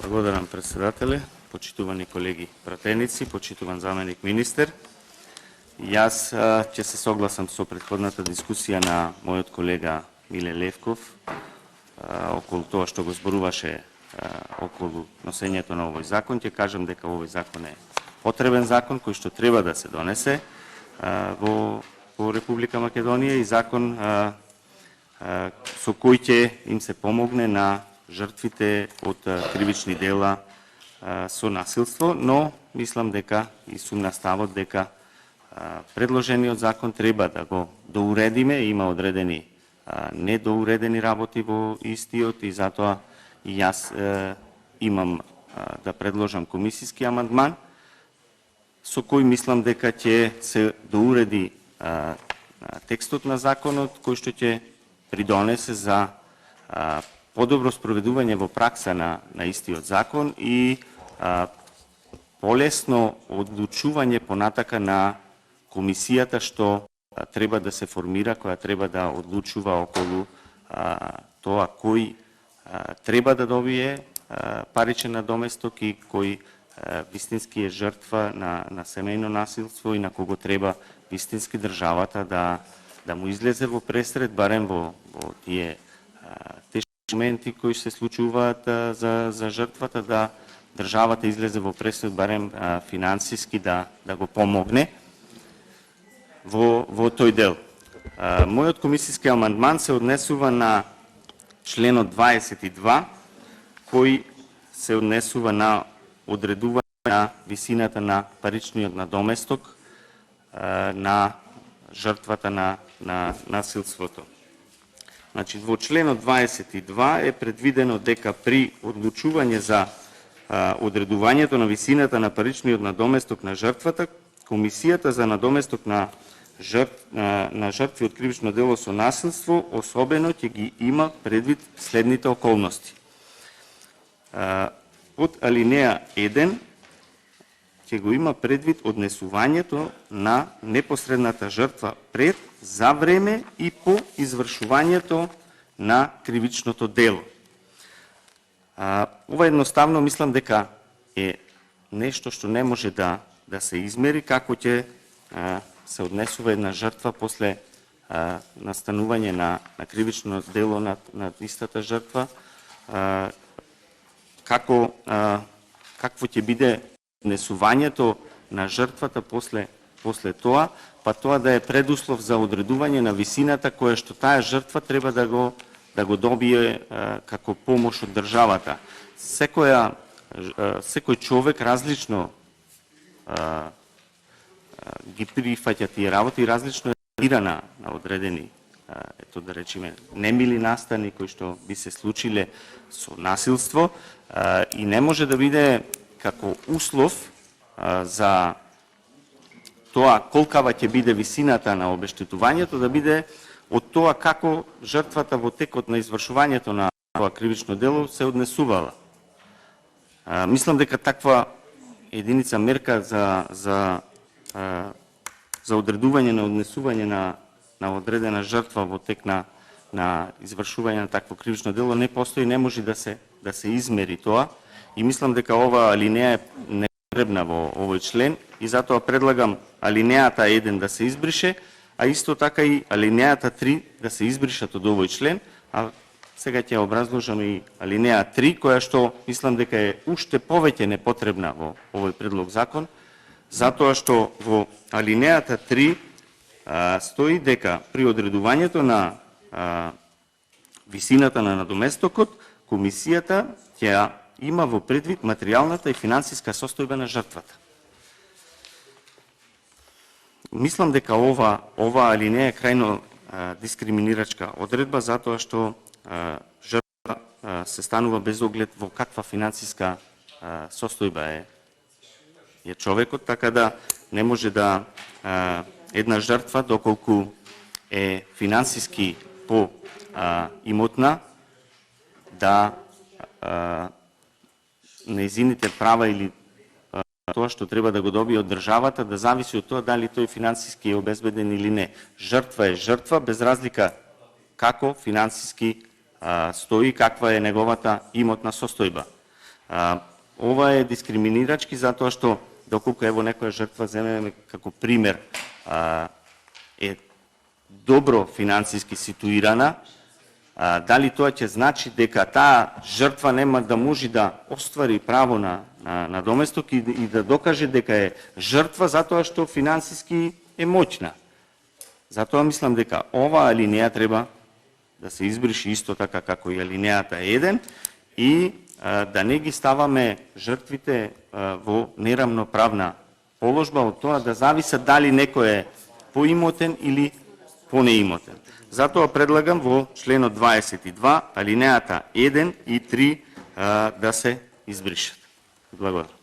Благодарам, председателе, почитувани колеги пратеници, почитуван заменик министер. Јас ќе се согласам со претходната дискусија на мојот колега Миле Левков околу тоа што го зборуваше околу носењето на овој закон. Ќе кажам дека овој закон е потребен закон кој што треба да се донесе во Република Македонија и закон со кој ќе им се помогне на жртвите од кривични дела со насилство, но мислам дека и сум на ставот дека предложениот закон треба да го доуредиме, има одредени недоуредени работи во истиот и затоа и јас имам да предложам комисиски амандман со кој мислам дека ќе се доуреди текстот на законот кој што ќе придонесе за подобро спроведување во пракса на истиот закон и полесно одлучување понатака на комисијата што треба да се формира, која треба да одлучува околу тоа кој треба да добие паричен надоместок и кој вистински е жртва на семејно насилство и на кого треба вистински државата да му излезе во пресред, барем во тие тешки моменти кои се случуваат за жртвата, да државата излезе во пресред, барем финансиски да го помогне во тој дел. Мојот комисиски амандман се однесува на членот 22, кој се однесува на одредување на висината на паричниот надоместок на жртвата на насилството. Значи, во членот 22 е предвидено дека при одлучување за одредувањето на висината на паричниот надоместок на жртвата, Комисијата за надоместок на жртви од кривично дело со насилство особено ќе ги има предвид следните околности. Од алинеја 1 ќе го има предвид однесувањето на непосредната жртва пред, за време и по извршувањето на кривичното дело. Ова едноставно мислам дека е нешто што не може да се измери, како ќе се однесува една жртва после настанување на кривично дело над истата жртва, какво ќе биде однесувањето на жртвата после тоа, па тоа да е предуслов за одредување на висината која што таа жртва треба да го добие како помош од државата. Секој човек различно ги прифаќа тие работи и различно реагира на одредени, ето да речеме, немили настани кои што би се случиле со насилство и не може да биде како услов за тоа колкава ќе биде висината на обештетувањето, да биде од тоа како жртвата во текот на извршувањето на тоа кривично дело се однесувала. Мислам дека таква единица мерка за одредување на однесување на одредена жртва во тек на извршување на такво кривично дело не постои, не може да се измери тоа и мислам дека ова алинеја е непотребна во овој член и затоа предлагам алинејата 1 да се избрише, а исто така и алинејата 3 да се избришат од овој член, а сега ќе образложам и алинеја 3, која што мислам дека е уште повеќе непотребна во овој предлог закон, затоа што во алинејата 3 стои дека при одредувањето на висината на надоместокот, комисијата ќе има во предвид материјалната и финансиска состојба на жртвата. Мислам дека ова алинеја е крајно дискриминирачка одредба, затоа што жртва се станува без оглед во каква финансиска состојба е човекот, така да не може да една жртва, доколку е финансиски по имотна, да нејзините права или тоа што треба да го добие од државата да зависи од тоа дали тој финансиски е обезбеден или не. Жртва е жртва без разлика како финансиски стои, каква е неговата имотна состојба. Ова е дискриминирачки затоа што доколку ево некоја жртва земеме како пример е добро финансиски ситуирана, дали тоа ќе значи дека таа жртва нема да може да оствари право на доместок и да докаже дека е жртва затоа што финансиски е моćна. Затоа мислам дека ова алинеја треба да се избриши исто така како и алинејата 1 и да не ги ставаме жртвите во неравноправна положба од тоа да зависат дали некој е поимотен или понеимотен. Затоа предлагам во членот 22 алинејата 1 и 3 да се избришат. Благодарам.